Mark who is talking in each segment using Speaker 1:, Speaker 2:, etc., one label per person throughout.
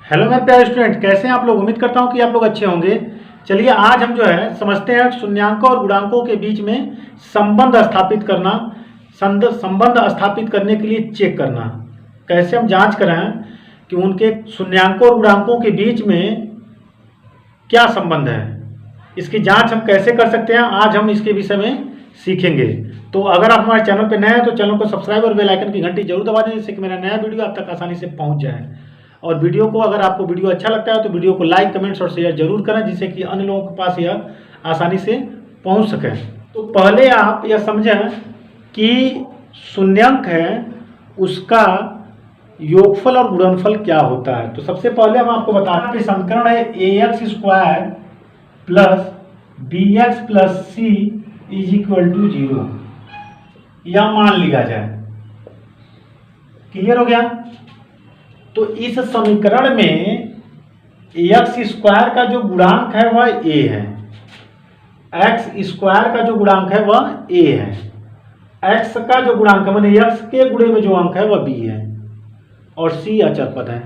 Speaker 1: Hello मेरे प्यारे student, कैसे हैं आप लोग। उम्मीद करता हूं कि आप लोग अच्छे होंगे। चलिए आज हम जो है समझते हैं शून्यांकों और गुणांकों के बीच में संबंध स्थापित करना। संबंध स्थापित करने के लिए चेक करना, कैसे हम जांच करें कि उनके शून्यांकों और गुणांकों के बीच में क्या संबंध है। इसकी जांच हम कैसे कर सकते हैं, आज हम इसके विषय में सीखेंगे। तो अगर आप हमारे चैनल पर नए हैं तो चैनल को सब्सक्राइब और बेल आइकन की घंटी जरूर दबा दें, जिससे कि मेरा नया वीडियो आप तक आसानी से पहुंच जाए। और वीडियो को, अगर आपको वीडियो अच्छा लगता है तो वीडियो को लाइक, कमेंट्स और शेयर जरूर करें, जिससे कि अन्य लोगों के पास यह आसानी से पहुंच सके। तो पहले आप यह समझें कि शून्यांक है उसका योगफल और गुणनफल क्या होता है। तो सबसे पहले हम आपको बताते हैं कि समीकरण है ax² plus bx plus c is equal to 0, यह मान लिया जाए। क्लियर हो गया। तो इस समीकरण में x² का जो गुणांक है वह a है, x² का जो गुणांक है वह a है, x का जो गुणांक है माने x के गुणे में जो अंक है वह b है, और c अचर पद है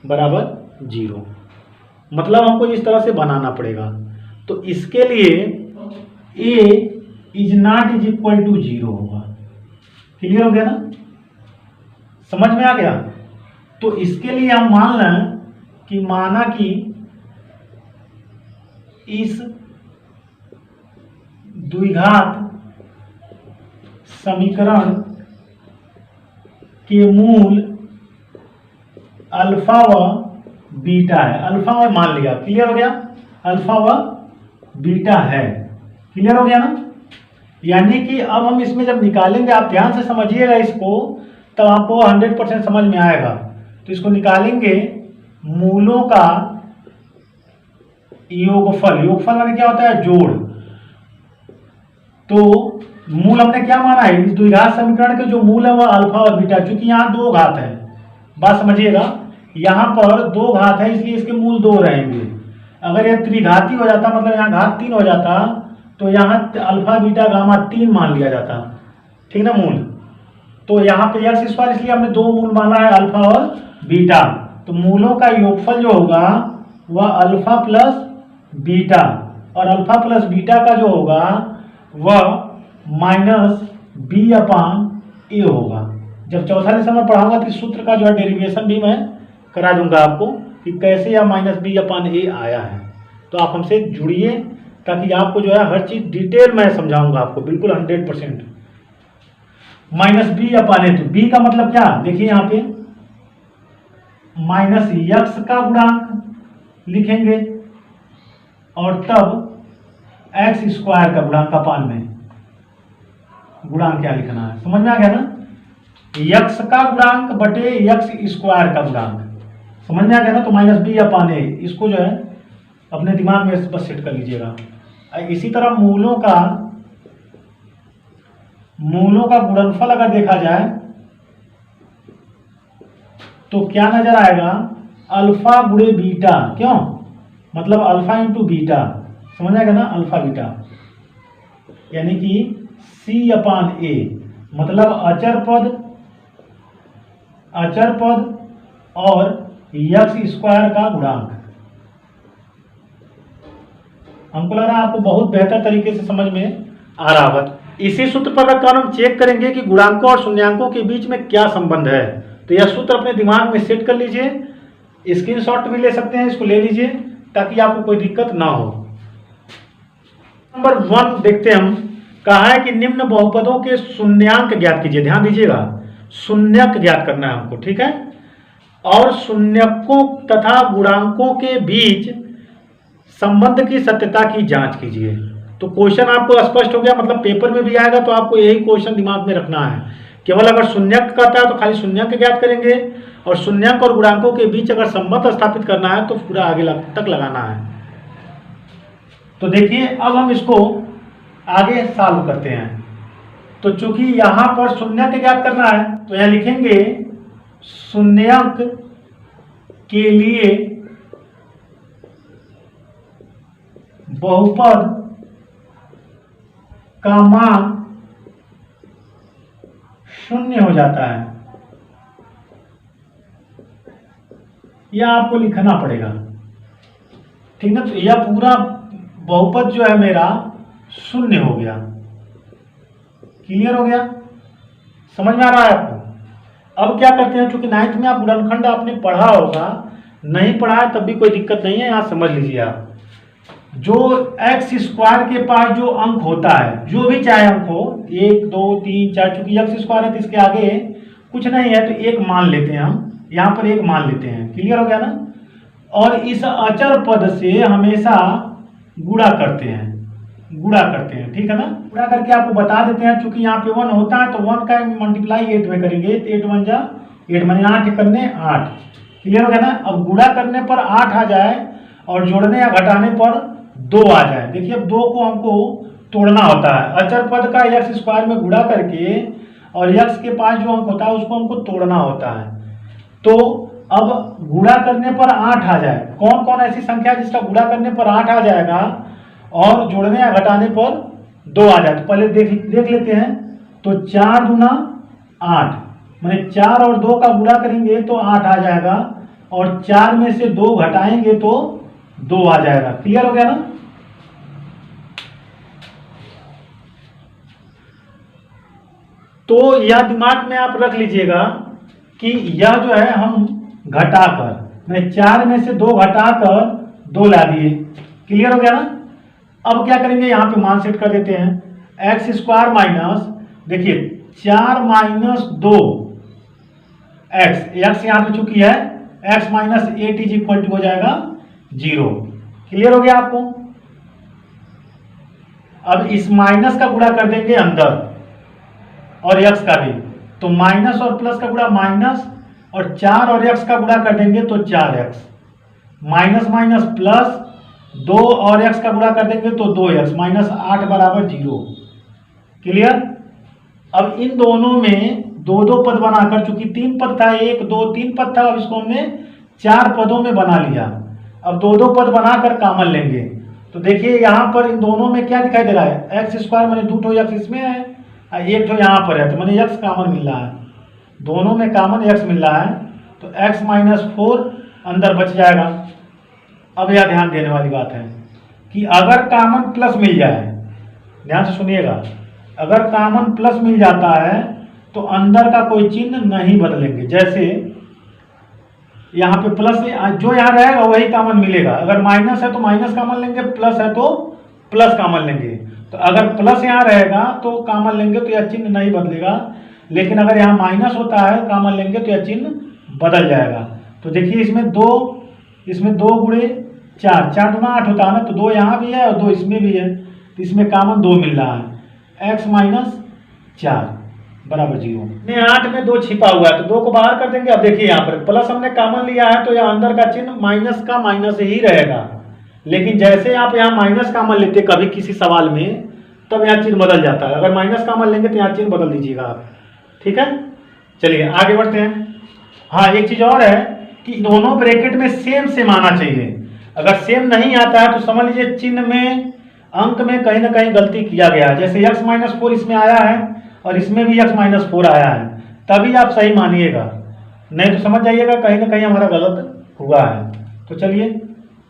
Speaker 1: बराबर 0। मतलब हमको इस तरह से बनाना पड़ेगा। तो इसके लिए a is not is equal to 0 होगा। क्लियर हो गया ना, समझ में आ गया। तो इसके लिए हम मान लें कि माना कि इस द्विघात समीकरण के मूल अल्फा व बीटा है। अल्फा व मान लिया, क्लियर हो गया, अल्फा व बीटा है। क्लियर हो गया ना। यानी कि अब हम इसमें जब निकालेंगे, आप ध्यान से समझिएगा इसको, तब आपको 100% समझ में आएगा। तो इसको निकालेंगे, मूलों का योगफल, योगफल माने क्या होता है, जोड़। तो मूल हमने क्या माना है, इस द्विघात समीकरण के जो मूल है वह अल्फा और बीटा। चूंकि यहाँ दो घात है, बात समझिएगा, यहाँ पर दो घात है इसलिए इसके मूल 2 रहेंगे। अगर यह त्रिघाती हो जाता, मतलब यहाँ घात 3 हो जाता, तो यहाँ अल्फा बीटा गामा 3 मान लिया जाता, ठीक ना, मूल। तो यहाँ पे x² इसलिए हमने 2 मूल माना है, अल्फा और बीटा। तो मूलों का योगफल जो होगा वह अल्फा प्लस बीटा, और अल्फा प्लस बीटा का जो होगा वह माइनस b अपान ए होगा। जब चौथा लेसन में पढ़ाऊंगा तो इस सूत्र का जो है डेरिवेशन भी मैं करा दूंगा आपको कि कैसे यह माइनस b अपान ए आया है। तो आप हमसे जुड़िए, ताकि आपको जो है हर चीज डिटेल में समझाऊंगा आपको, बिल्कुल 100%। माइनस b अपान ए, तो b का मतलब क्या, देखिए यहाँ पे माइनस x का गुणांक लिखेंगे और तब x² का गुणांक अपान में गुणांक क्या लिखना है, समझ में आ गया ना। x का गुणांक बटे x² का गुणांक, समझ में आ गया ना। तो माइनस b अपान ए, इसको जो है अपने दिमाग में बस सेट कर लीजिएगा। इसी तरह मूलों का गुणनफल अगर देखा जाए तो क्या नजर आएगा, अल्फा गुणे बीटा। क्यों, मतलब अल्फा इंटू बीटा, समझ आएगा ना, अल्फा बीटा, यानी कि c अपान ए, मतलब अचर पद और x² का गुणांक। हमको लग रहा है आपको बहुत बेहतर तरीके से समझ में आ रहा होगा। इसी सूत्र पर रखकर हम चेक करेंगे कि गुणांकों और शून्यांकों के बीच में क्या संबंध है। तो यह सूत्र अपने दिमाग में सेट कर लीजिए, स्क्रीनशॉट भी ले सकते हैं, इसको ले लीजिए ताकि आपको कोई दिक्कत ना हो। नंबर 1 देखते हैं हम, कहा है कि निम्न बहुपदों के शून्यांक ज्ञात कीजिए। ध्यान दीजिएगा, शून्यक ज्ञात करना है हमको, ठीक है। और शून्यकों तथा गुणांकों के बीच संबंध की सत्यता की जांच कीजिए। तो क्वेश्चन आपको स्पष्ट हो गया, मतलब पेपर में भी आएगा तो आपको यही क्वेश्चन दिमाग में रखना है। केवल अगर शून्यक कहता है तो खाली शून्यक ज्ञात करेंगे, और शून्यक और गुणांकों के बीच अगर संबंध स्थापित करना है तो पूरा आगे तक लगाना है। तो देखिए अब हम इसको आगे सॉल्व करते हैं। तो चूंकि यहां पर शून्यक ज्ञात करना है तो यहां लिखेंगे शून्यक के लिए बहुपद का मान 0 हो जाता है। यह आपको लिखना पड़ेगा, ठीक ना। तो यह पूरा बहुपद जो है मेरा शून्य हो गया। क्लियर हो गया, समझ में आ रहा है आपको। अब क्या करते हैं, चूंकि 9th में आप गुणनखंड आपने पढ़ा होगा, नहीं पढ़ा है तब भी कोई दिक्कत नहीं है, यहाँ समझ लीजिए आप। जो एक्स स्क्वायर के पास जो अंक होता है, जो भी चाहे अंक हो, 1 2 3 4, चूंकि एक्स स्क्वायर है तो इसके आगे कुछ नहीं है तो एक मान लेते हैं हम, यहाँ पर एक मान लेते हैं। क्लियर हो गया ना। और इस अचर पद से हमेशा गुणा करते हैं, ठीक है ना। गुणा करके आपको बता देते हैं, चूंकि यहाँ पे 1 होता है तो 1 का मल्टीप्लाई 8 में करेंगे, 8 1 जा 8 माने 8 करने 8। क्लियर हो गया ना। अब गुणा करने पर 8 आ जाए और जोड़ने या घटाने पर 2 आ जाए। देखिए अब 2 को हमको तोड़ना होता है, अचर पद का एक्स स्क्वायर में गुणा करके और एक्स के पास जो अंक होता है उसको हमको तोड़ना होता है। तो अब गुणा करने पर 8 आ जाए, कौन कौन ऐसी संख्या जिसका गुणा करने पर 8 आ जाएगा और जोड़ने या घटाने पर 2 आ जाए। तो पहले देख लेते हैं। तो 4 दूना 8, माने 4 और 2 का गुणा करेंगे तो 8 आ जाएगा, और 4 में से 2 घटाएंगे तो 2 आ जाएगा। क्लियर हो गया ना। तो यह दिमाग में आप रख लीजिएगा कि यह जो है हम घटाकर, मैं 4 में से 2 घटाकर 2 ला दिए। क्लियर हो गया ना। अब क्या करेंगे, यहाँ पे मान सेट कर देते हैं। एक्स स्क्वायर माइनस, देखिए 4 माइनस 2 एक्स यहाँ पे चुकी है, x minus 8 is equal to हो जाएगा 0। क्लियर हो गया आपको। अब इस माइनस का गुणा कर देंगे अंदर और एक्स का भी, तो माइनस और प्लस का गुणा माइनस, और 4 और एक्स का गुणा कर देंगे तो 4x, माइनस माइनस प्लस, 2 और एक्स का गुणा कर देंगे तो 2x, माइनस 8 बराबर 0। क्लियर। अब इन दोनों में 2 पद बनाकर, चूंकि 3 पद था, 1 2 3 पद था, अब इसको हमने 4 पदों में बना लिया। अब 2 पद बनाकर कॉमन लेंगे। तो देखिए यहाँ पर इन दोनों में क्या दिखाई दे रहा है, एक्स स्क्वायर मैंने 2 ठो एक्स इसमें है, एक ठो यहाँ पर है, तो मैंने एक्स कॉमन मिल रहा है, दोनों में कॉमन एक्स मिल रहा है, तो एक्स माइनस 4 अंदर बच जाएगा। अब यह ध्यान देने वाली बात है कि अगर कॉमन प्लस मिल जाए, ध्यान से सुनिएगा, अगर कॉमन प्लस मिल जाता है तो अंदर का कोई चिन्ह नहीं बदलेंगे। जैसे यहाँ पे प्लस, जो यहाँ रहेगा वही कॉमन मिलेगा। अगर माइनस है तो माइनस कॉमन लेंगे, प्लस है तो प्लस कॉमन लेंगे। तो अगर प्लस यहाँ रहेगा तो कॉमन लेंगे तो यह चिन्ह नहीं बदलेगा, लेकिन अगर यहाँ माइनस होता है कॉमन लेंगे तो यह चिन्ह बदल जाएगा। तो देखिए इसमें 2 गुणे 4, 4 दूना 8 होता है ना, तो 2 यहाँ भी है और 2 इसमें भी है, तो इसमें कॉमन 2 मिल रहा है, x माइनस 4 बराबर 0। 8 में 2 छिपा हुआ है तो 2 को बाहर कर देंगे। अब देखिए यहाँ पर प्लस हमने कॉमन लिया है तो यहाँ अंदर का चिन्ह माइनस का माइनस ही रहेगा, लेकिन जैसे आप यहाँ माइनस कॉमन लेते कभी किसी सवाल में, तब यहाँ चिन्ह बदल जाता है। अगर माइनस कॉमन लेंगे तो यहाँ चिन्ह बदल दीजिएगा आप, ठीक है। चलिए आगे बढ़ते हैं। हाँ, एक चीज और है कि दोनों ब्रैकेट में सेम आना चाहिए। अगर सेम नहीं आता है तो समझ लीजिए चिन्ह में, अंक में कहीं ना कहीं गलती किया गया है। जैसे x माइनस 4 इसमें आया है और इसमें भी x माइनस 4 आया है, तभी आप सही मानिएगा, नहीं तो समझ जाइएगा कहीं ना कहीं हमारा गलत हुआ है। तो चलिए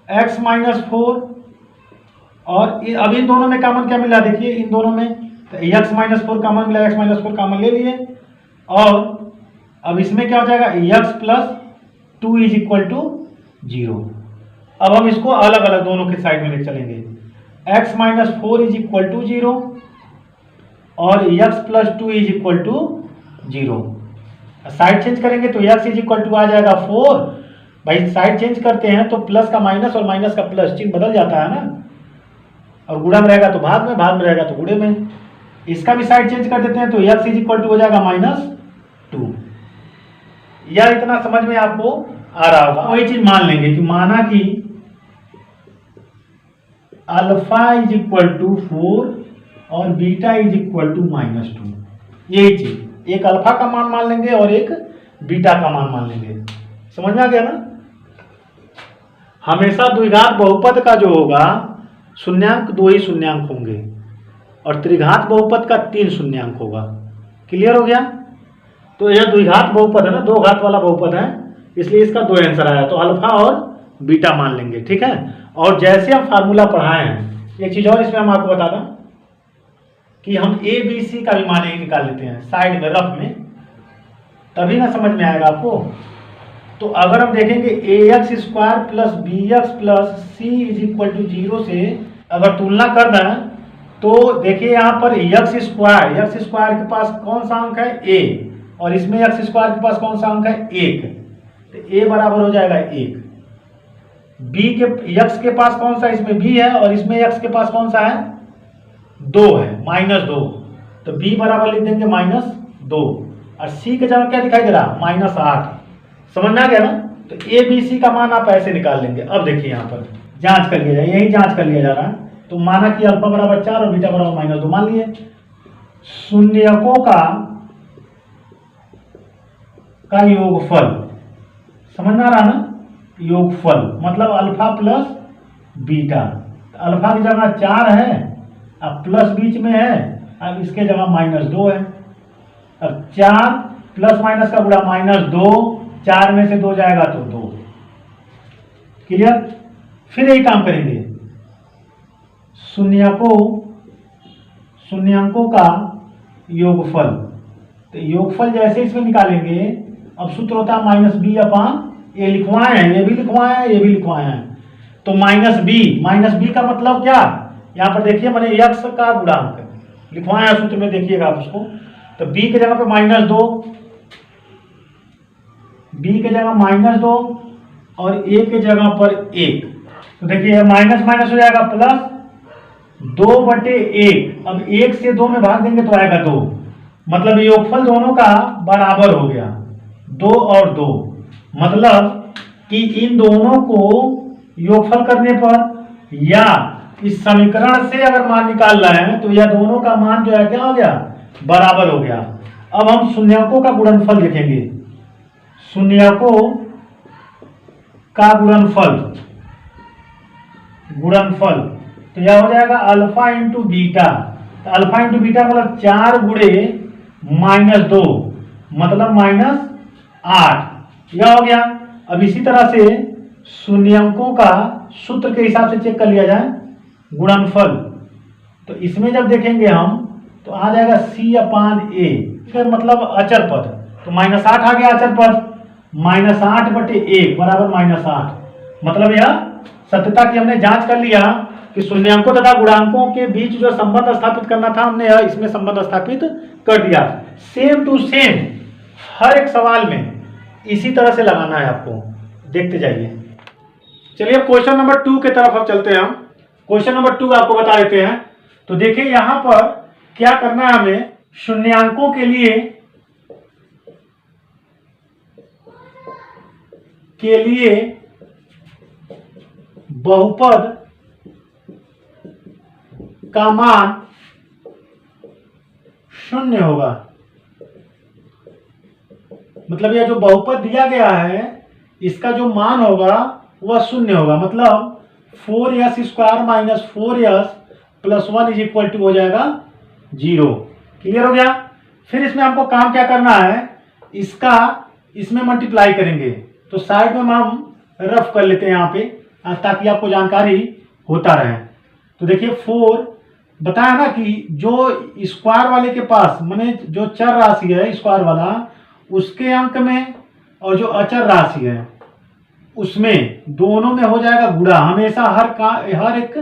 Speaker 1: x माइनस 4 और अब इन दोनों में कॉमन क्या मिला, देखिए इन दोनों में तो x माइनस 4 कॉमन मिला, x माइनस 4 कॉमन ले लिए, और अब इसमें क्या हो जाएगा, x plus 2 is equal to 0। अब हम इसको अलग अलग दोनों के साइड में ले चलेंगे। x minus 4 is equal to 0 और x plus 2 is equal to 0। Side change करेंगे तो x इज इक्वल टू आ जाएगा 4। भाई साइड चेंज करते हैं तो प्लस का माइनस और माइनस का प्लस, चिन्ह बदल जाता है ना, और गुणा में रहेगा तो भाग में रहेगा तो गुणे में। इसका भी साइड चेंज कर देते हैं तो x इज इक्वल टू हो जाएगा -2। यह इतना समझ में आपको आ रहा होगा। वही चीज मान लेंगे कि माना कि अल्फा इज इक्वल टू 4 और बीटा इज इक्वल टू -2। यही चीज, एक अल्फा का मान मान लेंगे और एक बीटा का मान मान लेंगे। समझ में आ गया ना। हमेशा द्विघात बहुपद का जो होगा शून्यांक 2 ही शून्यांक होंगे और त्रिघात बहुपद का 3 शून्यांक होगा। क्लियर हो गया। तो यह द्विघात बहुपद है ना, 2 घात वाला बहुपद है, इसलिए इसका 2 आंसर आया। तो अल्फा और बीटा मान लेंगे, ठीक है। और जैसे हम फार्मूला पढ़ाए हैं, एक चीज और इसमें हम आपको बता दें कि हम ए बी सी का भी मान निकाल लेते हैं साइड में रफ में, तभी ना समझ में आएगा आपको। तो अगर हम देखेंगे A X square plus B X plus C is equal to 0 से अगर तुलना कर दें तो देखिए यहाँ पर एक्स स्क्वायर के पास कौन सा अंक है ए, और इसमें एक्स स्क्वायर के पास कौन सा अंक है 1, तो ए बराबर हो जाएगा 1। बी के एक्स के पास कौन सा, इसमें बी है और इसमें एक्स के पास कौन सा है 2 है, -2, तो बी बराबर लिख देंगे -2 और सी के जगह क्या दिखाई दे रहा -8। समझ में आ गया ना। तो ए बी सी का मान आप ऐसे निकाल लेंगे। अब देखिए यहाँ पर जांच कर लिया जाए, यही जांच कर लिया जा रहा है। तो माना कि अल्फा बराबर 4 और बीटा बराबर -2 मान लिए। शून्यकों का योगफल, समझ में आ रहा ना, योगफल मतलब अल्फा प्लस बीटा। अल्फा की जगह 4 है, अब प्लस बीच में है, अब इसके जगह -2 है। अब 4 प्लस माइनस का गुणा -2, 4 में से 2 जाएगा तो 2। क्लियर। फिर यही काम करेंगे, शून्यकों का योगफल। तो योगफल जैसे इसमें निकालेंगे, अब सूत्र होता है -b/a, लिखवाए हैं, ये भी लिखवाए हैं, ये भी लिखवाए हैं। तो -b का मतलब क्या, यहाँ पर देखिए मैंने x का गुणांक लिखवाया है सूत्र में, देखिएगा आप उसको। तो b के जगह पे -2, b के जगह -2 और a के जगह पर 1। तो देखिए माइनस माइनस हो जाएगा प्लस 2/1। अब 1 से 2 में भाग देंगे तो आएगा 2, मतलब योगफल दोनों का बराबर हो गया 2 और 2। मतलब कि इन दोनों को योगफल करने पर या इस समीकरण से अगर मान निकाल रहे हैं तो यह दोनों का मान जो है क्या हो गया, बराबर हो गया। अब हम शून्यकों का गुणनफल देखेंगे। शून्यकों का गुणनफल तो यह हो जाएगा अल्फा इंटू बीटा। तो अल्फा इंटू बीटा मतलब 4 गुणे -2 मतलब -8, यह हो गया। अब इसी तरह से शून्यकों का सूत्र के हिसाब से चेक कर लिया जाए गुणनफल। तो इसमें जब देखेंगे हम तो आ जाएगा c/a, मतलब अचर पद। तो -8 आ गया अचर पद, -8/1 बराबर -8। मतलब यह सत्यता की हमने जांच कर लिया कि शून्यकों तथा गुणांकों के बीच जो संबंध स्थापित करना था हमने इसमें संबंध स्थापित कर दिया। सेम टू सेम हर एक सवाल में इसी तरह से लगाना है आपको, देखते जाइए। चलिए अब क्वेश्चन नंबर 2 की तरफ अब चलते हैं हम। क्वेश्चन नंबर 2 आपको बता देते हैं। तो देखिए यहां पर क्या करना है हमें, शून्यकों के लिए बहुपद का मान 0 होगा। मतलब यह जो बहुपद दिया गया है इसका जो मान होगा वह 0 होगा। मतलब 4s² - 4s + 1 = हो जाएगा 0। क्लियर हो गया। फिर इसमें हमको काम क्या करना है, इसका इसमें मल्टीप्लाई करेंगे। तो साइड में हम रफ कर लेते हैं यहाँ पे ताकि आपको जानकारी होता रहे। तो देखिए 4 बताया ना कि जो स्क्वायर वाले के पास माने जो चर राशि है स्क्वायर वाला, उसके अंक में और जो अचर राशि है उसमें दोनों में हो जाएगा गुणा। हमेशा हर एक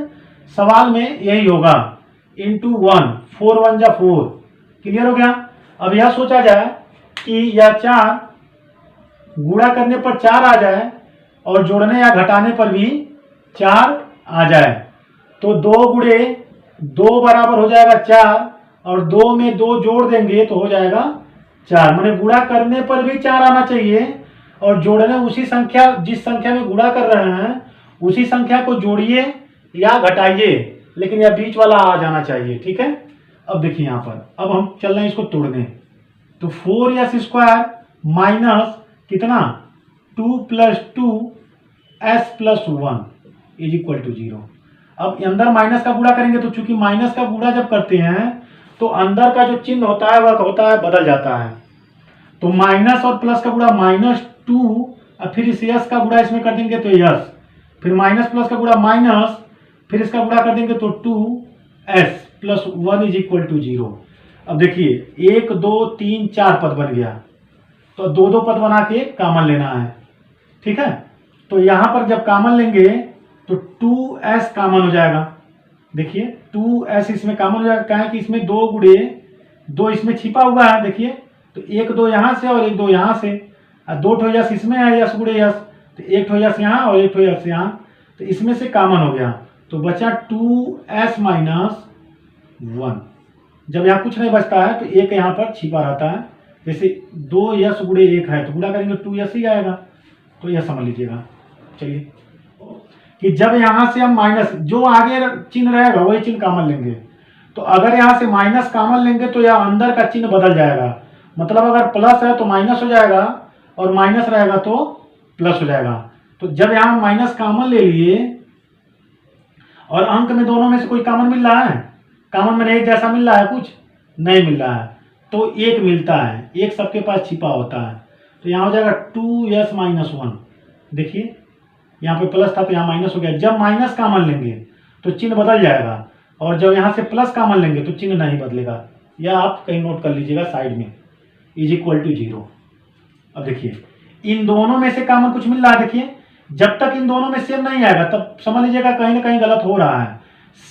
Speaker 1: सवाल में यही होगा इंटू 1, 4 × 1 = 4। क्लियर हो गया। अब यह सोचा जाए कि यह 4 गुणा करने पर 4 आ जाए और जोड़ने या घटाने पर भी 4 आ जाए। तो 2 × 2 बराबर हो जाएगा 4 और 2 में 2 जोड़ देंगे तो हो जाएगा 4। माने गुणा करने पर भी 4 आना चाहिए और जोड़ने उसी संख्या जिस संख्या में गुणा कर रहे हैं उसी संख्या को जोड़िए या घटाइए, लेकिन यह बीच वाला आ जाना चाहिए। ठीक है। अब देखिए यहाँ पर अब हम चल रहे हैं इसको तोड़ने। तो 4s² माइनस कितना 2 + 2s + 1 = 0। अब अंदर माइनस का गुणा करेंगे तो चूंकि माइनस का गुणा जब करते हैं तो अंदर का जो चिन्ह होता है वह होता है बदल जाता है। तो माइनस और प्लस का गुणा -2 अब फिर इस यस का गुणा इसमें कर देंगे तो यस, फिर माइनस प्लस का गुणा माइनस, फिर इसका गुणा कर देंगे तो 2s plus 1 is equal to 0। अब देखिए 1 2 3 4 पद बन गया, तो दो दो पद बना के कॉमन लेना है, ठीक है। तो यहां पर जब कॉमन लेंगे तो 2s कॉमन हो जाएगा। देखिए 2s इसमें कॉमन हो जाएगा, क्या है कि इसमें 2 गुणे 2 इसमें छिपा हुआ है, देखिए तो 1 2 यहां से और 1 2 यहां से, और 2 ठो यस इसमें है, यस गुणे यस, तो 1 ठो यस यहाँ और 1 ठो यस यहाँ, तो इसमें से कॉमन हो गया, तो बचा 2s माइनस 1। जब यहाँ कुछ नहीं बचता है तो एक यहाँ पर छिपा रहता है, जैसे 2 यस गुणे 1 है तो गुणा करेंगे 2s ही आएगा, तो यह समझ लीजिएगा। चलिए कि जब यहां से हम माइनस, जो आगे चिन्ह रहेगा वही चिन्ह कॉमन लेंगे, तो अगर यहां से माइनस कॉमन लेंगे तो यह अंदर का चिन्ह बदल जाएगा, मतलब अगर प्लस है तो माइनस हो जाएगा और माइनस रहेगा तो प्लस हो जाएगा। तो जब यहां माइनस कॉमन ले लिए और अंक में दोनों में से कोई कॉमन मिल रहा है, कॉमन में एक जैसा मिल रहा है, कुछ नहीं मिल रहा है, तो एक मिलता है, एक सबके पास छिपा होता है, तो यहाँ हो जाएगा 2s माइनस 1। देखिए यहाँ पे प्लस था तो यहाँ माइनस हो गया, जब माइनस कॉमन लेंगे तो चिन्ह बदल जाएगा, और जब यहाँ से प्लस कॉमन लेंगे तो चिन्ह नहीं बदलेगा, यह आप कहीं नोट कर लीजिएगा साइड में, इज इक्वल टू 0। अब देखिए इन दोनों में से कॉमन कुछ मिल रहा है, देखिए जब तक इन दोनों में सेम नहीं आएगा तब समझ लीजिएगा कहीं ना कहीं गलत हो रहा है,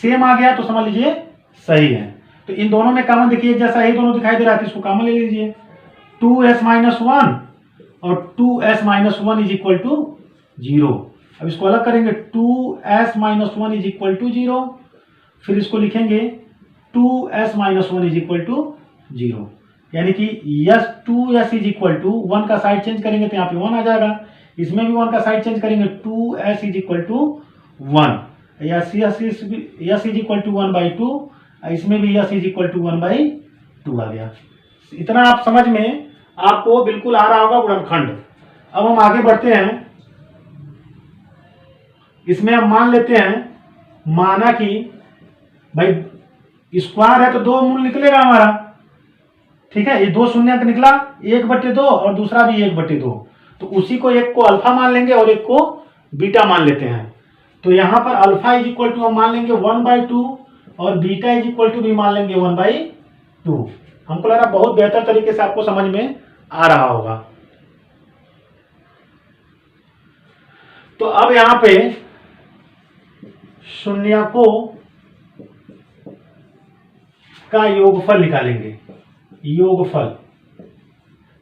Speaker 1: सेम आ गया तो समझ लीजिए सही है। तो इन दोनों में कॉमन देखिए जैसा ही दोनों दिखाई दे रहा है, इसको कॉमन ले लीजिए, 2s माइनस 1 और 2s minus 1 is equal to 0। अब इसको अलग करेंगे, 2s minus 1 is equal to 0, फिर इसको लिखेंगे 2s minus 1 is equal to 0, यानी कि yes 2s is equal to 1 का साइड चेंज करेंगे तो यहाँ पे 1 आ जाएगा, इसमें भी 1 का साइड चेंज करेंगे 2s is equal to 1, s is equal to 1/2, इसमें भी यस इज इक्वल टू 1/2 आ गया। इतना आप समझ में आपको बिल्कुल आ रहा होगा गुणनखंड। अब हम आगे बढ़ते हैं, इसमें हम मान लेते हैं, माना कि भाई स्क्वायर है तो 2 मूल निकलेगा हमारा, ठीक है, ये 2 शून्य निकला, 1/2 और दूसरा भी 1/2, तो उसी को एक को अल्फा मान लेंगे और एक को बीटा मान लेते हैं। तो यहाँ पर अल्फा इज इक्वल टू हम मान लेंगे 1/2 और बीटा इज इक्वल टू भी मान लेंगे 1/2। हमको लग रहा बहुत बेहतर तरीके से आपको समझ में आ रहा होगा। तो अब यहां पे शून्यकों का योगफल निकालेंगे, योगफल,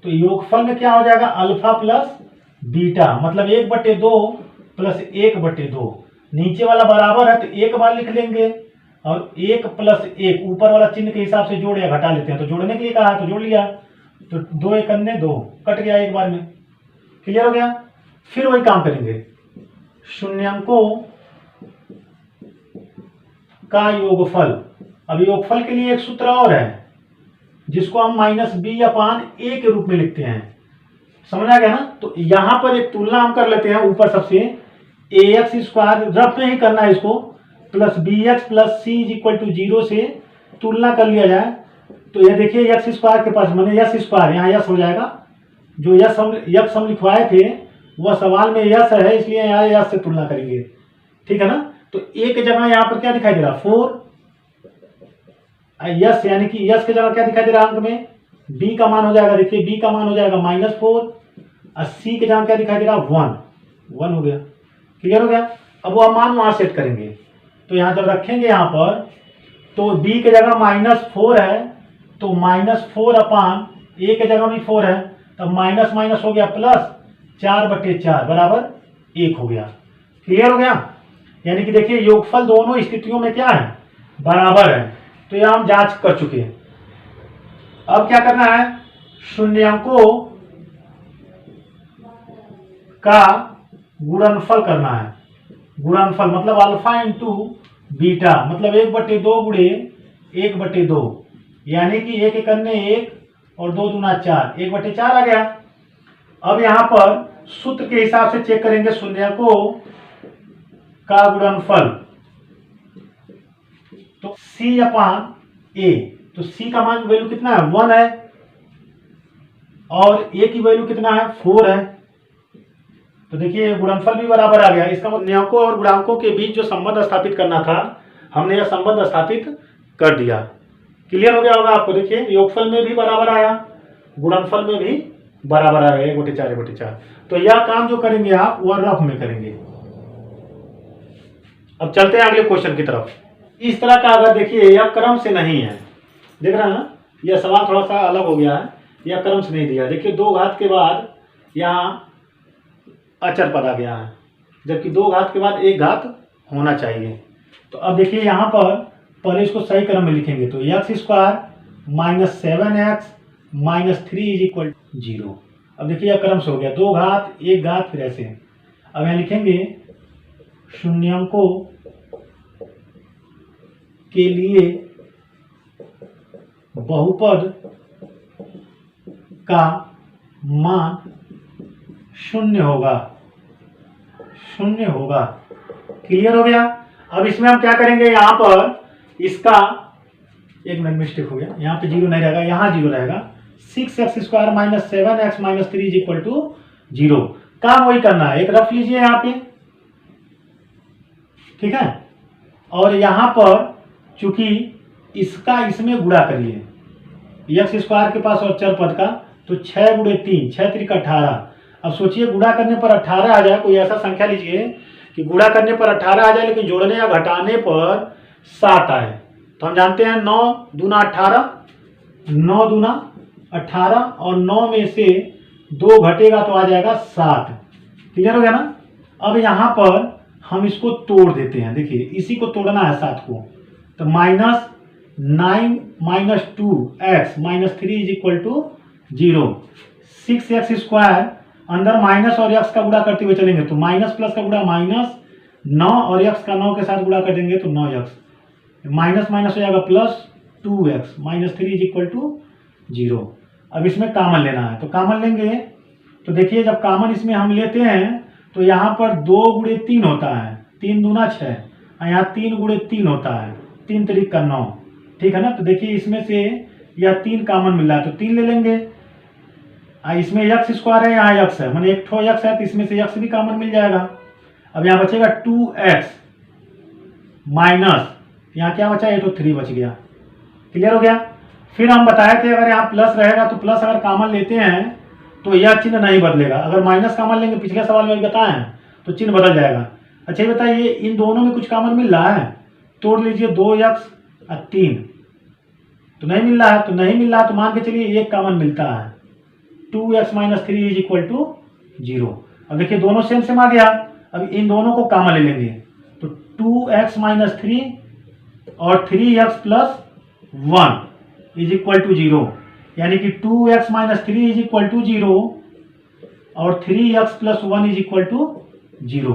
Speaker 1: तो योगफल में क्या हो जाएगा, अल्फा प्लस बीटा, मतलब 1/2 प्लस 1/2, नीचे वाला बराबर है तो एक बार लिख लेंगे और 1 प्लस 1 ऊपर वाला चिन्ह के हिसाब से जोड़ या घटा लेते हैं, तो जोड़ने के लिए कहा तो जोड़ लिया, तो 2 1 2 कट गया एक बार में, क्लियर हो गया। फिर वही काम करेंगे, शून्यकों का योगफल। अब योगफल के लिए एक सूत्र और है जिसको हम -b/a के रूप में लिखते हैं, समझ आ गया ना। तो यहां पर एक तुलना हम कर लेते हैं, ऊपर सबसे ax² रफ में ही करना है इसको, plus bx plus c is equal to 0 से तुलना कर लिया जाए, तो ये देखिए x² के पास मैंने s², यहाँ यस हो जाएगा, जो यस हम लिखवाए थे वह सवाल में यस है, इसलिए यहाँ यस से तुलना करेंगे, ठीक है ना। तो a के जगह यहाँ पर क्या दिखाई दे रहा, 4, यस यानी कि यस के जगह क्या दिखाई दे रहा अंक में, b का मान हो जाएगा, देखिए b का मान हो जाएगा -4 और c के जगह क्या दिखाई दे रहा 1 हो गया, क्लियर हो गया। अब वो हम मान वहां सेट करेंगे, तो यहाँ जब रखेंगे यहाँ पर, तो b के जगह -4 है तो -4/a के जगह भी 4 है, तब माइनस माइनस हो गया प्लस, 4/4 बराबर 1 हो गया, क्लियर हो गया। यानी कि देखिए योगफल दोनों स्थितियों में क्या है, बराबर है, तो यह हम जांच कर चुके हैं। अब क्या करना है, शून्यकों का गुणनफल करना है। गुणनफल मतलब अल्फा इंटू बीटा, मतलब 1/2 गुणे 1/2, यानी कि 1 × 1 और 2 दूना 4, 1/4 आ गया। अब यहां पर सूत्र के हिसाब से चेक करेंगे शून्यकों का गुणनफल, तो c/a, तो c का मान वैल्यू कितना है 1 है और a की वैल्यू कितना है 4 है, तो देखिए गुणनफल भी बराबर आ गया। इसका मतलब नियंकों और गुणांकों के बीच जो संबंध स्थापित करना था, हमने यह संबंध स्थापित कर दिया। क्लियर हो गया होगा आपको। देखिए योगफल में भी बराबर आया, गुणनफल में भी बराबर आया 1/4 1/4। तो यह काम जो करेंगे आप वह रफ में करेंगे। अब चलते हैं अगले क्वेश्चन की तरफ। इस तरह का अगर देखिए यह क्रम से नहीं है, देख रहे हैं ना, यह सवाल थोड़ा सा अलग हो गया है, यह क्रम से नहीं दिया। देखिए 2 घात के बाद यहाँ अचर पद आ गया है, जबकि 2 घात के बाद 1 घात होना चाहिए। तो अब देखिए यहाँ पर पहले इसको सही क्रम में लिखेंगे, तो x² minus 7x minus 3 is equal 0। अब देखिए यह क्रम से हो गया, 2 घात 1 घात फिर ऐसे। अब यहाँ लिखेंगे शून्यांकों के लिए बहुपद का मान 0 होगा, 0 होगा। क्लियर हो गया। अब इसमें हम क्या करेंगे, यहाँ पर इसका एक मिनट मिस्टेक हो गया, यहाँ पे 0 नहीं रहेगा, यहाँ 0 रहेगा। 6x² minus 7x minus 3 is equal to 0। काम वही करना है, एक रफ लीजिए यहाँ पे, ठीक है। और यहाँ पर चूंकि इसका इसमें गुणा करिए, x² के पास और चर पद का, तो 6 × 3 6 3 18। अब सोचिए गुणा करने पर 18 आ जाए, कोई ऐसा संख्या लीजिए कि गुणा करने पर 18 आ जाए लेकिन जोड़ने या घटाने पर 7 आए। तो हम जानते हैं 9 दूना 18, 9 दूना 18 और 9 में से 2 घटेगा तो आ जाएगा 7। क्लियर हो गया ना। अब यहाँ पर हम इसको तोड़ देते हैं, देखिए इसी को तोड़ना है 7 को। तो -9 minus 2x minus 3 is equal to 0। 6x² अंदर माइनस और x का गुणा करते हुए चलेंगे तो माइनस प्लस का गुणा माइनस, 9 और x का 9 के साथ गुणा कर देंगे तो 9x, माइनस माइनस हो जाएगा plus 2x minus 3 is equal to 0। अब इसमें कामन लेना है, तो कामन लेंगे। तो देखिए जब कामन इसमें हम लेते हैं तो यहाँ पर 2 × 3 होता है, 3 दूना 6, और यहाँ 3 × 3 होता है, 3 3 का 9, ठीक है ना। तो देखिए इसमें से यह 3 कामन मिल रहा है तो 3 ले लेंगे। इसमें x² है, यहाँ x है, मैंने एक ठो x है तो इसमें से x भी कामन मिल जाएगा। अब यहाँ बचेगा 2x माइनस, यहाँ क्या बचा, ये तो 3 बच गया। क्लियर हो गया। फिर हम बताए थे अगर यहाँ प्लस रहेगा तो प्लस अगर कामन लेते हैं तो यह चिन्ह नहीं बदलेगा, अगर माइनस कामन लेंगे, पिछले सवाल में बताएं, तो चिन्ह बदल जाएगा। अच्छा ये बताइए इन दोनों में कुछ कामन मिल रहा है, तोड़ लीजिए 2x और 3, तो नहीं मिल रहा है। तो नहीं मिल रहा है तो मान के चलिए एक कामन मिलता है, 2x minus 3 is equal to 0। अब देखिए दोनों सेम सेम आ गया। अब इन दोनों को कामन ले लेंगे तो 2x माइनस 3 और 3x plus 1 is equal to 0, यानी कि 2x minus 3 is equal to 0 और 3x plus 1 is equal to 0।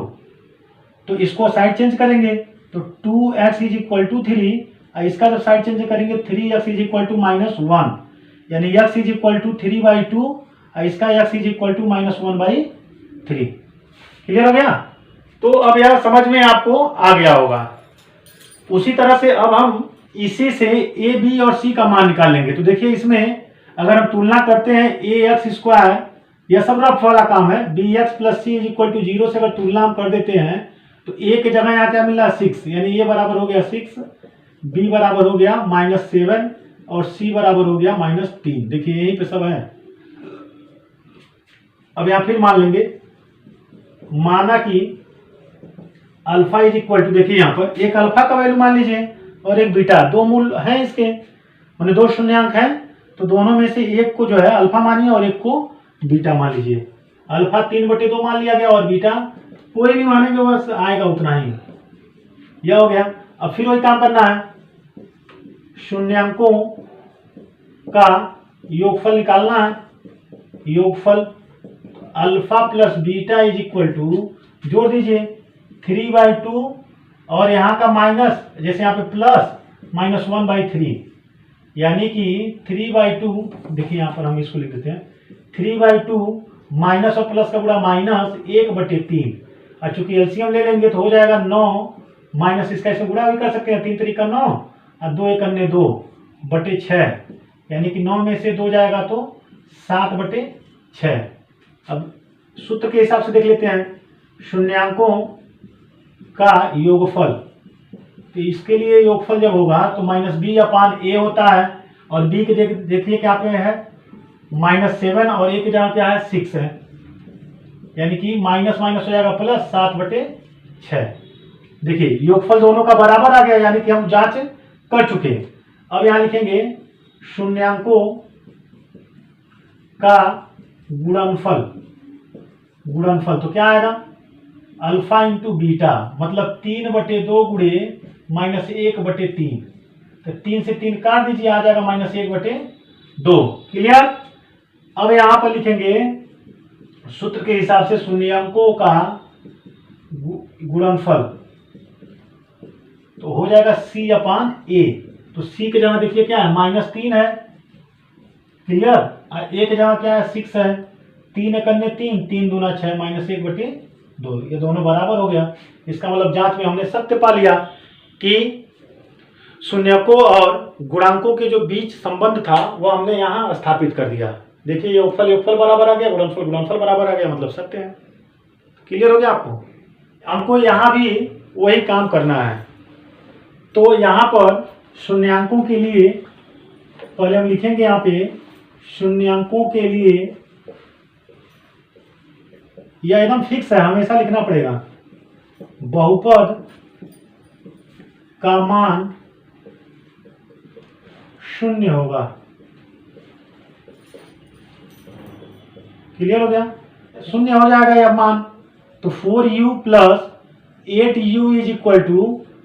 Speaker 1: तो इसको साइड चेंज करेंगे तो 2x इज इक्वल टू 3, और इसका जब साइड चेंज करेंगे 3x इज इक्वल टू -1, यानी x इज इक्वल टू 3/2 और इसका x is equal to -1/3। Clear हो गया। तो अब यह समझ में आपको आ गया होगा। उसी तरह से अब हम इसी से a b और c का मान निकाल लेंगे। तो देखिए इसमें अगर हम तुलना करते हैं ax², यह सब रफ वाला काम है, bx plus c is equal to 0 से अगर तुलना हम कर देते हैं तो a के जगह यहाँ क्या मिल रहा है 6, यानी a बराबर हो गया 6, b बराबर हो गया -7 और c बराबर हो गया -3। देखिए यहीं पे सब है। अब यहाँ फिर मान लेंगे, माना कि अल्फा इज इक्वल टू, देखिए यहाँ पर एक अल्फा का वैल्यू मान लीजिए और एक बीटा, 2 मूल हैं इसके, मैंने 2 शून्यांक हैं, तो दोनों में से एक को जो है अल्फा मानिए और एक को बीटा मान लीजिए। अल्फा 3/2 मान लिया गया और बीटा कोई भी मानेंगे बस आएगा उतना ही। यह हो गया। अब फिर वही काम करना है, शून्यांकों का योगफल निकालना है। योगफल alpha plus beta is equal to, जोड़ दीजिए 3/2 और यहाँ का माइनस, जैसे यहाँ पे प्लस -1/3, यानी कि 3/2, देखिए यहाँ पर हम इसको लिख देते हैं 3/2 माइनस और प्लस का गुणा -1/3, और चूंकि एलसीएम ले लेंगे तो हो जाएगा 9 माइनस इसका, इसमें गुणा भी कर सकते हैं, 3 3 का 9 और 2 1 2/6, यानी कि 9 में से 2 जाएगा तो 7/6। अब सूत्र के हिसाब से देख लेते हैं, शून्यांकों का योगफल। तो इसके लिए योगफल जब होगा तो -b/a होता है, और b के देखिए क्या पे है -7, और a की जगह क्या है 6 है, यानी कि माइनस माइनस हो जाएगा प्लस 7/6। देखिए योगफल दोनों का बराबर आ गया, यानी कि हम जांच कर चुके हैं। अब यहां लिखेंगे शून्यांकों का गुणनफल। गुणनफल तो क्या आएगा, अल्फा इंटू बीटा, मतलब 3/2 गुणे -1/3। तो 3 से 3 काट दीजिए, आ जाएगा -1/2। क्लियर। अब यहां पर लिखेंगे सूत्र के हिसाब से शून्यांकों का गुणनफल, तो हो जाएगा c/a। तो c के जगह देखिए क्या है -3 है। क्लियर। a के जगह क्या है 6 है। 3 × 3, 3 दूना 6, -1/2। ये दोनों बराबर हो गया। इसका मतलब जांच में हमने सत्य पा लिया कि शून्यकों और गुणांकों के जो बीच संबंध था वह हमने यहाँ स्थापित कर दिया। देखिए योगफल योगफल बराबर आ गया, गुणनफल गुणनफल बराबर आ गया, मतलब सत्य है। क्लियर हो गया आपको। हमको यहाँ भी वही काम करना है। तो यहाँ पर शून्यांकों के लिए पहले हम लिखेंगे, यहाँ पे शून्यांकों के लिए यह एकदम फिक्स है, हमेशा लिखना पड़ेगा। बहुपद का मान शून्य होगा। क्लियर हो गया। शून्य हो जाएगा यह मान, तो 4u + 8u =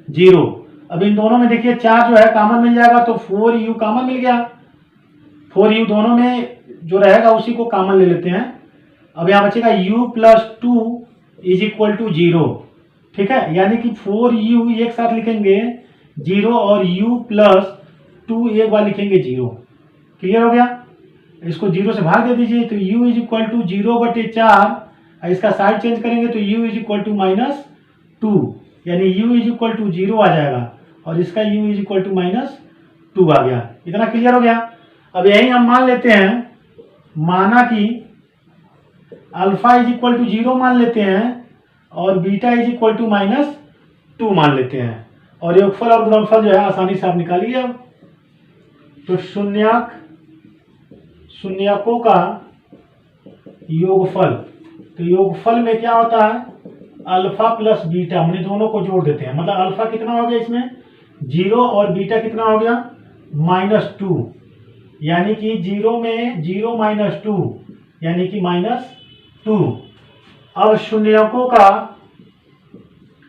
Speaker 1: 0। अब इन दोनों में देखिए 4 जो है कॉमन मिल जाएगा, तो 4u कॉमन मिल गया। 4u दोनों में जो रहेगा उसी को कॉमन ले लेते हैं। अब यहाँ बचेगा u + 2 = 0। ठीक है, यानी कि 4u एक साथ लिखेंगे 0 और u + 2 एक बार लिखेंगे 0। क्लियर हो गया। इसको 0 से भाग दे दीजिए, तो u = 0/4, इसका साइड चेंज करेंगे तो u = -2, यानी u = 0 आ जाएगा, और इसका u = -2 आ गया। इतना क्लियर हो गया। अब यही हम मान लेते हैं, माना कि अल्फा = 0 मान लेते हैं और बीटा = -2 मान लेते हैं, और योगफल और गुणनफल जो है आसानी से आप निकालिए। अब तो शून्यकों का योगफल, तो योगफल में क्या होता है अल्फा प्लस बीटा, हमने दोनों को जोड़ देते हैं। मतलब अल्फा कितना हो गया इसमें 0, और बीटा कितना हो गया -2, यानी कि 0 में 0 - 2, यानी कि -2। अब शून्यकों का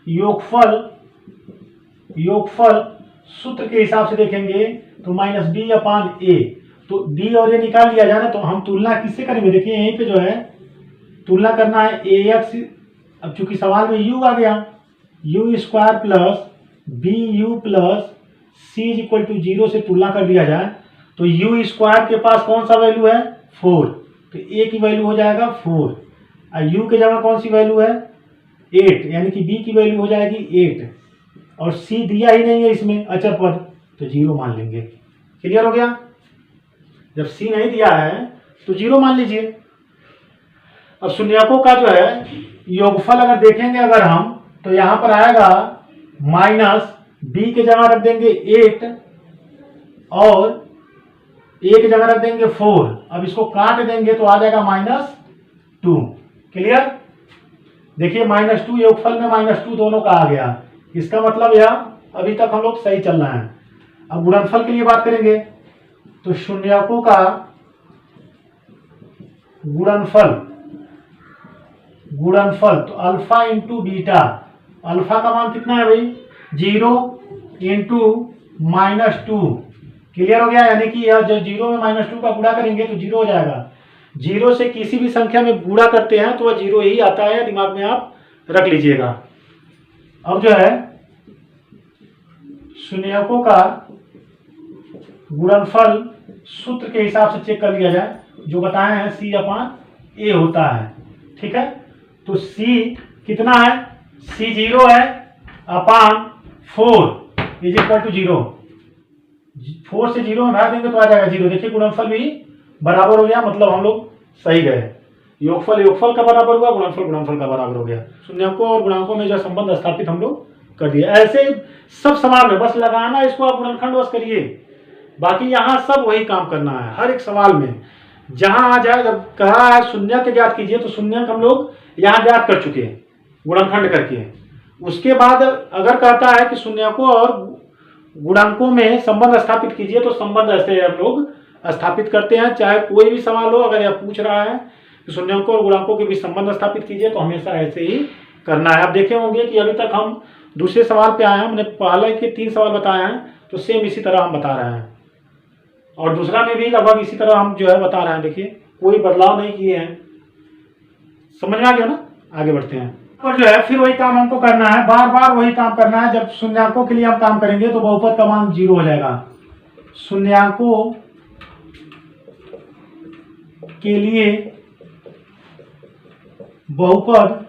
Speaker 1: योगफल सूत्र के हिसाब से देखेंगे तो -b/a। तो b और a निकाल लिया जाए ना, तो हम तुलना किससे करेंगे। देखिए यहीं पे जो है तुलना करना है ax। अब चूंकि सवाल में u आ गया, u² + bu + c = 0 से तुलना कर दिया जाए, तो u² के पास कौन सा वैल्यू है 4, तो a की वैल्यू हो जाएगा 4, और u के जगह कौन सी वैल्यू है 8, यानी कि b की वैल्यू हो जाएगी 8, और c दिया ही नहीं है इसमें अचर पद, तो 0 मान लेंगे। क्लियर हो गया। जब c नहीं दिया है तो 0 मान लीजिए। अब शून्यकों का जो है योगफल अगर देखेंगे अगर हम, तो यहां पर आएगा -b के जगह रख देंगे 8, और a के जगह रख देंगे 4। अब इसको काट देंगे तो आ जाएगा -2। क्लियर। देखिए -2 योगफल में -2 दोनों का आ गया। इसका मतलब यह अभी तक हम लोग सही चल रहे हैं। अब गुणनफल के लिए बात करेंगे, तो शून्यकों का गुणनफल तो अल्फा इंटू बीटा। अल्फा का मान कितना है भाई 0 × -2। क्लियर हो गया, यानी कि यह जब 0 में -2 का गुणा करेंगे तो 0 हो जाएगा। 0 से किसी भी संख्या में गुणा करते हैं तो वह 0 ही आता है, दिमाग में आप रख लीजिएगा। अब जो है शून्यकों का गुणनफल सूत्र के हिसाब से चेक कर लिया जाए, जो बताए हैं c/a होता है। ठीक है, तो c कितना है c 0 है / 4 = 0। 4 से 0 में भाग देंगे तो आ जाएगा 0। देखिए गुणनफल भी बराबर हो गया, मतलब हम लोग सही गए। योगफल योगफल का बराबर हुआ, गुणनफल गुणनफल का बराबर हो गया। शून्यकों और गुणांकों में जो संबंध स्थापित हम लोग कर दिए। ऐसे सब सवाल में बस लगाना इसको, आप गुणनखंड बस करिए, बाकी यहाँ सब वही काम करना है। हर एक सवाल में जहां आ जाए, जब कहा है शून्यक ज्ञात कीजिए तो शून्यक हम लोग यहाँ ज्ञात कर चुके हैं गुणनखंड करके। उसके बाद अगर कहता है कि शून्यकों और गुणांकों में संबंध स्थापित कीजिए तो संबंध ऐसे हम लोग स्थापित करते हैं। चाहे कोई भी सवाल हो, अगर यह पूछ रहा है कि शून्यकों और गुणांकों के बीच संबंध स्थापित कीजिए तो हमेशा ऐसे ही करना है। आप देखे होंगे कि अभी तक हम दूसरे सवाल पे आए हैं, हमने पहले के 3 सवाल बताए हैं तो सेम इसी तरह हम बता रहे हैं, और दूसरा में भी लगभग इसी तरह हम जो है बता रहे हैं। देखिए कोई बदलाव नहीं किए हैं। समझ में आ गया ना? आगे बढ़ते हैं। और जो है फिर वही काम हमको करना है, बार बार वही काम करना है। जब शून्यकों के लिए हम काम करेंगे तो बहुपद का मान 0 हो जाएगा। शून्यकों के लिए बहुपद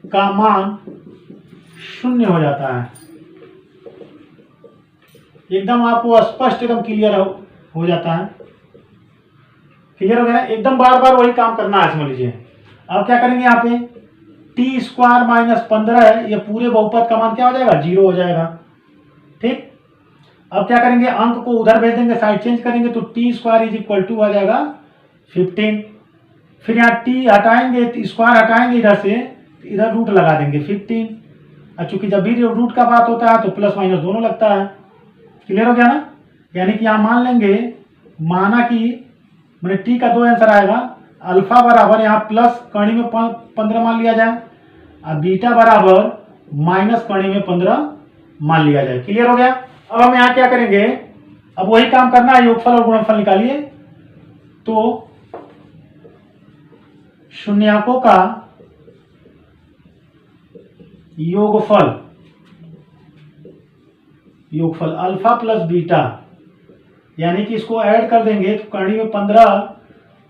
Speaker 1: का मान 0 हो जाता है। एकदम आपको स्पष्ट, एकदम क्लियर हो जाता है। क्लियर हो गया? एकदम बार बार वही काम करना है, समझ लीजिए। अब क्या करेंगे यहाँ पे टी स्क्वायर माइनस 15 है, ये पूरे बहुपद का मान क्या हो जाएगा? 0 हो जाएगा। ठीक, अब क्या करेंगे, अंक को उधर भेज देंगे, साइड चेंज करेंगे तो T square is equal to आ जाएगा 15। फिर यहाँ टी हटाएंगे, स्क्वायर हटाएंगे इधर से, इधर रूट लगा देंगे 15। और चूंकि जब भी रूट का बात होता है तो प्लस माइनस दोनों लगता है। क्लियर हो गया ना? यानी कि यहाँ मान लेंगे, माना कि मैंने टी का 2 आंसर आएगा। अल्फा बराबर यहाँ प्लस कड़ी में 15 मान लिया जाए, और बीटा बराबर माइनस कड़ी में 15 मान लिया जाए। क्लियर हो गया? अब हम यहाँ क्या करेंगे, अब वही काम करना है, योगफल और गुणनफल निकालिए। तो शून्यकों का योगफल, योगफल अल्फा प्लस बीटा, यानी कि इसको ऐड कर देंगे तो कड़ी में 15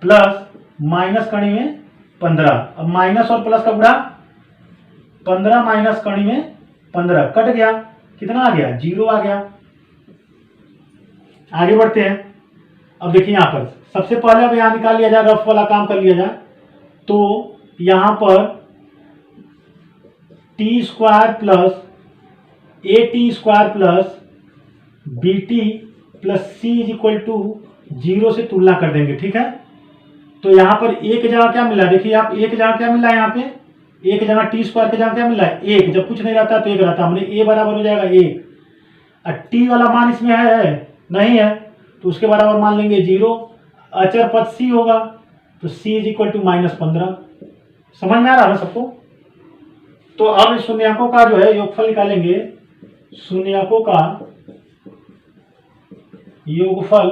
Speaker 1: प्लस माइनस कड़ी में 15। अब माइनस और प्लस का गुणा, 15 माइनस कड़ी में 15 कट गया, कितना आ गया? 0 आ गया। आगे बढ़ते हैं। अब देखिए यहाँ पर सबसे पहले अब यहाँ निकाल लिया जाए, रफ वाला काम कर लिया जाए। तो यहाँ पर t square plus a t square plus b t plus C is equal to 0 से तुलना कर देंगे। ठीक है, तो यहाँ पर एक जगह क्या मिला, देखिए आप, एक जगह क्या मिला है यहाँ पे, एक जगह टी स्क्वायर की जगह क्या मिला है? 1। जब कुछ नहीं रहता तो 1 रहता, हमने ए बराबर हो जाएगा 1। और टी वाला मान इसमें है नहीं है तो उसके बराबर मान लेंगे 0। अचर पद सी होगा तो सी इज इक्वल टू -15। समझ में आ रहा है सबको? तो अब शून्यकों का जो है योगफल निकालेंगे। शून्यकों का योगफल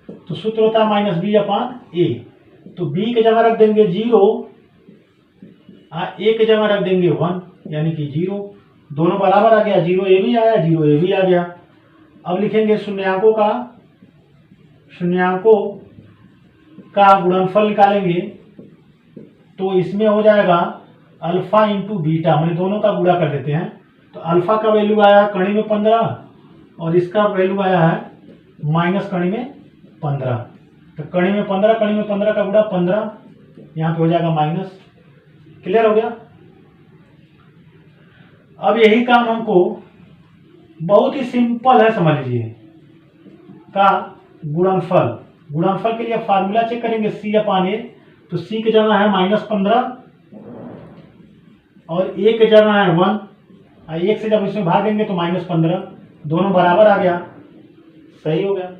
Speaker 1: तो सूत्र होता है -b/a। तो b के जगह रख देंगे 0, a के जगह रख देंगे 1, यानी कि 0। दोनों बराबर आ गया, 0 ए भी आया, 0 ए भी आ गया। अब लिखेंगे शून्यकों का गुणनफल निकालेंगे। तो इसमें हो जाएगा अल्फा इंटू बीटा, मैंने दोनों का गुणा कर देते हैं। तो अल्फा का वैल्यू आया कड़ी में 15 और इसका वैल्यू आया है माइनस कड़ी में 15। तो कड़ी में 15, कड़ी में 15 का गुणा 15, यहाँ पे हो जाएगा माइनस। क्लियर हो गया? अब यही काम हमको बहुत ही सिंपल है, समझ लीजिए, का गुणनफल के लिए फार्मूला चेक करेंगे C/A। तो C की जगह है -15 और A की जगह है 1, और 1 से जब इसमें भागेंगे तो -15, दोनों बराबर आ गया। सही हो गया?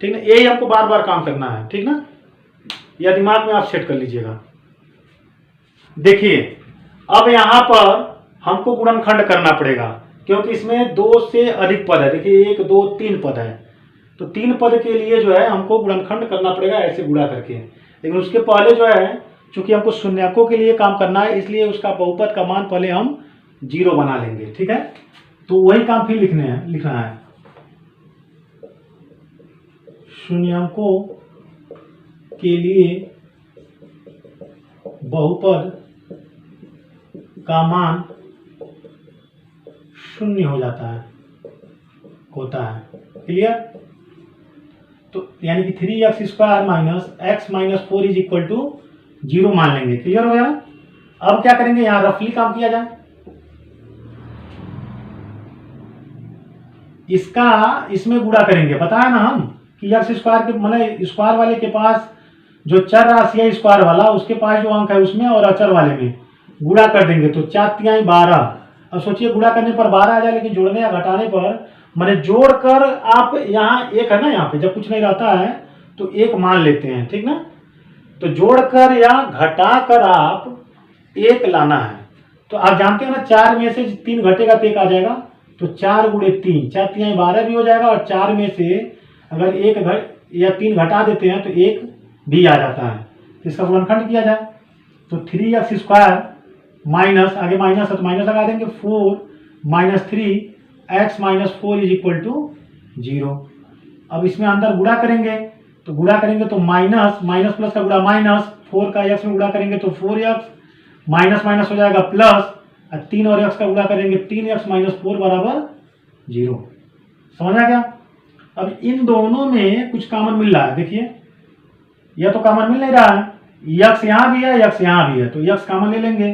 Speaker 1: ठीक ना? यही हमको बार बार काम करना है, ठीक ना? यह दिमाग में आप सेट कर लीजिएगा। देखिए अब यहाँ पर हमको गुणनखंड करना पड़ेगा, क्योंकि इसमें 2 से अधिक पद है। देखिए 1 2 3 पद है, तो 3 पद के लिए जो है हमको गुणनखंड करना पड़ेगा ऐसे गुणा करके। लेकिन उसके पहले जो है, चूंकि हमको शून्यकों के लिए काम करना है, इसलिए उसका बहुपद का मान पहले हम 0 बना लेंगे। ठीक है, तो वही काम फिर लिखना है। शून्यकों के लिए बहुपद का मान 0 हो जाता है, होता है। क्लियर? तो यानी कि 3x² minus x minus 4 is equal to 0 मान लेंगे। क्लियर हो गया? अब क्या करेंगे, यहाँ रफली काम किया जाए। इसका इसमें गुणा करेंगे, बताया ना हम कि x स्क्वायर के मतलब स्क्वायर वाले के पास जो चर राशि है स्क्वायर वाला, उसके पास जो अंक है उसमें और अचर वाले में गुणा कर देंगे तो 4 तिहाई 12। अब सोचिए गुणा करने पर 12 आ जाए, लेकिन जोड़ने या घटाने पर मैंने जोड़कर आप यहाँ एक है ना, यहाँ पे जब कुछ नहीं रहता है तो एक मान लेते हैं, ठीक ना। तो जोड़कर या घटाकर आप एक लाना है। तो आप जानते हैं ना 4 में से 3 घटेगा तो एक आ जाएगा, तो 4 गुणे 3, 4 तिहाई 12 भी हो जाएगा, और 4 में से अगर एक या 3 घटा देते हैं तो एक भी आ जाता है। तो इसका गुणनखंड किया जाए तो 3x² माइनस, आगे माइनस है तो माइनस लगा देंगे, 4 minus 3x minus 4 is equal to 0। अब इसमें अंदर गुणा करेंगे, तो गुणा करेंगे तो माइनस माइनस प्लस का गुणा माइनस, 4 का x में गुणा करेंगे तो 4x, माइनस माइनस हो जाएगा प्लस, 3 और x का गुणा करेंगे 3x माइनस 4 बराबर 0। समझ आ गया? अब इन दोनों में कुछ कॉमन मिल रहा है, देखिए यह तो कॉमन मिल नहीं रहा है, x यहाँ भी है x यहाँ भी है, तो x कॉमन ले लेंगे,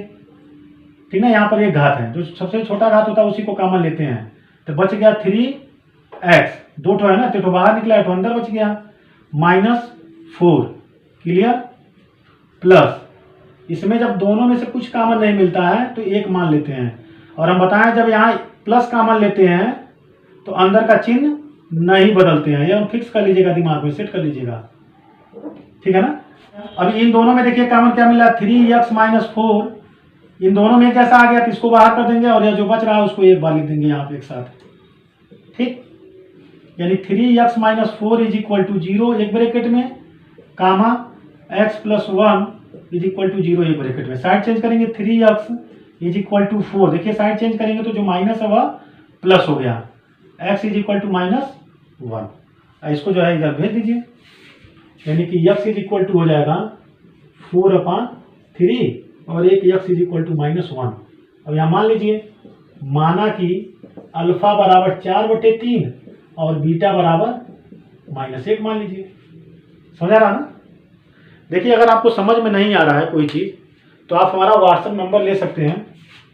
Speaker 1: ठीक है। यहाँ पर एक घात है, जो सबसे छोटा घात होता है उसी को कॉमन लेते हैं, तो बच गया 3x, 2 है ना, तो बाहर निकला है तो अंदर बच गया माइनस 4। क्लियर? प्लस इसमें जब दोनों में से कुछ कॉमन नहीं मिलता है तो एक मान लेते हैं, और हम बताएं जब यहाँ प्लस कॉमन लेते हैं तो अंदर का चिन्ह नहीं बदलते हैं, यह फिक्स कर लीजिएगा, दिमाग में सेट कर लीजिएगा, ठीक है ना। अभी इन दोनों में देखिए कॉमन क्या मिल रहा है, 3x माइनस 4, इन दोनों में जैसा आ गया तो इसको बाहर कर देंगे, और यह जो बच रहा है उसको एक बार लिख देंगे यहाँ पे एक साथ, ठीक। यानी 3x minus 4 is equal to 0 एक ब्रैकेट में, comma x plus 1 is equal to 0 एक ब्रैकेट में। साइड चेंज करेंगे 3x इज इक्वल टू 4, देखिए साइड चेंज करेंगे तो जो माइनस है वह प्लस हो गया, x is equal to minus 1। इसको जो है इधर भेज दीजिए, यानी कि x इज इक्वल टू हो जाएगा 4/3 और एक x is equal to minus 1। अब यहाँ मान लीजिए, माना कि अल्फा बराबर 4/3 और बीटा बराबर -1 मान लीजिए। समझ आ रहा ना? देखिए अगर आपको समझ में नहीं आ रहा है कोई चीज़ तो आप हमारा व्हाट्सएप नंबर ले सकते हैं,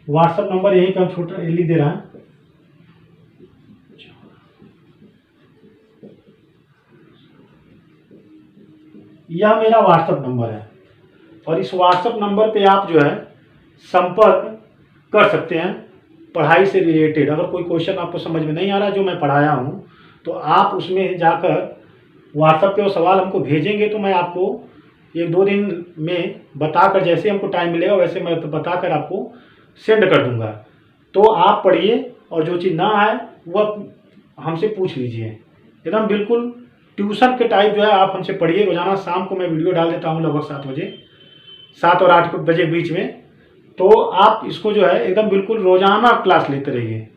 Speaker 1: व्हाट्सएप नंबर यहीं पे हम छोटा लिख दे रहा है, यह मेरा व्हाट्सएप नंबर है, और इस व्हाट्सएप नंबर पे आप जो है संपर्क कर सकते हैं पढ़ाई से रिलेटेड। अगर कोई क्वेश्चन आपको समझ में नहीं आ रहा जो मैं पढ़ाया हूँ तो आप उसमें जाकर व्हाट्सएप पे वो सवाल हमको भेजेंगे, तो मैं आपको 1-2 दिन में बताकर, जैसे हमको टाइम मिलेगा वैसे मैं बताकर आपको सेंड कर दूंगा। तो आप पढ़िए और जो चीज़ ना आए वह हमसे पूछ लीजिए, एकदम बिल्कुल ट्यूशन के टाइप जो है आप हमसे पढ़िए। रोजाना शाम को मैं वीडियो डाल देता हूँ लगभग 7 बजे, 7 और 8 बजे बीच में, तो आप इसको जो है एकदम बिल्कुल रोजाना क्लास लेते रहिए,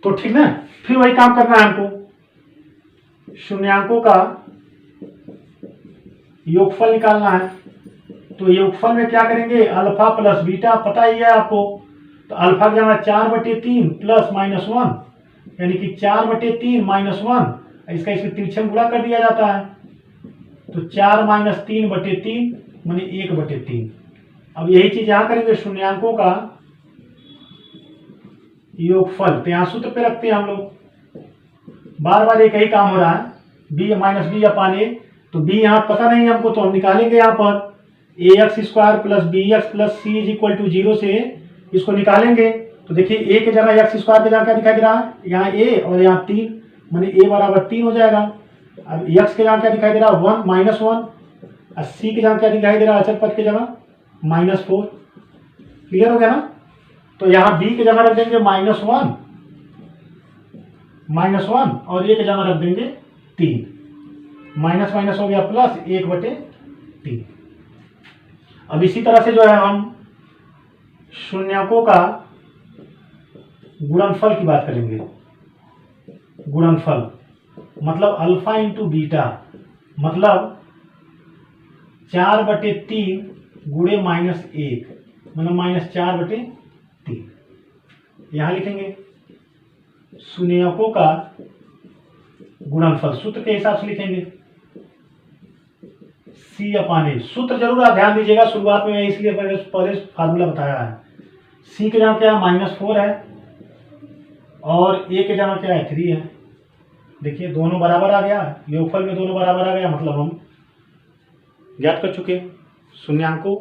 Speaker 1: तो ठीक ना। फिर वही काम करना है हमको, शून्यांकों का योगफल निकालना है। तो योगफल में क्या करेंगे, अल्फा प्लस बीटा पता ही है आपको, तो अल्फा की जगह 4/3 प्लस -1, यानी कि 4/3 -1, इसका इसमें तिरछा गुणा कर दिया जाता है, तो 4 - 3/3 माने 1/3। अब यही चीज यहां करेंगे, शून्यांकों का योगफल, तो यहां सूत्र पे रखते हैं हम लोग, बार बार एक ही काम हो रहा है, b माइनस बी अपान ए, तो b यहाँ पता नहीं हमको तो हम निकालेंगे यहाँ पर ax² plus bx plus c is equal to 0 से इसको निकालेंगे। तो देखिए a की जगह x² की जगह क्या दिखाई दे रहा है, यहाँ a और यहाँ 3, माने a बराबर 3 हो जाएगा। अब x के जगह क्या दिखाई दे रहा है 1 -1, और c की जगह क्या दिखाई दे रहा है अचर पद की जगह -4। क्लियर हो गया ना? तो यहाँ b की जगह रख देंगे -1 और a की जगह रख देंगे 3, माइनस माइनस हो गया प्लस 1/3। अब इसी तरह से जो है हम शून्यकों का गुणनफल की बात करेंगे। गुणनफल मतलब अल्फा इंटू बीटा, मतलब 4/3 गुणे -1, मतलब -4/3। यहां लिखेंगे शून्यकों का गुणनफल सूत्र के हिसाब से लिखेंगे C/A। सूत्र जरूर आप ध्यान दीजिएगा, शुरुआत में इसलिए पहले फार्मूला बताया है। C के जगह क्या है -4 है और A के जगह क्या है 3 है। देखिए दोनों बराबर आ गया, योगफल में दोनों बराबर आ गया, मतलब हम ज्ञात कर चुके शून्यांकों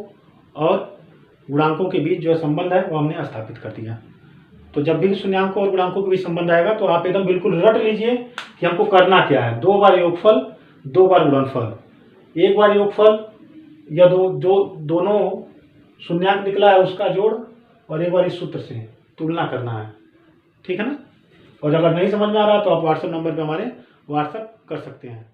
Speaker 1: और गुणांकों के बीच जो संबंध है वो हमने स्थापित कर दिया। तो जब भी शून्यांकों और गुणांकों के बीच संबंध आएगा तो आप एकदम बिल्कुल रट लीजिए कि हमको करना क्या है। 2 बार योगफल 2 बार गुणनफल, एक बार योगफल या दोनों शून्यांक निकला है उसका जोड़, और एक बार इस सूत्र से तुलना करना है। ठीक है ना। और अगर नहीं समझ में आ रहा तो आप व्हाट्सएप नंबर पे हमारे व्हाट्सएप कर सकते हैं।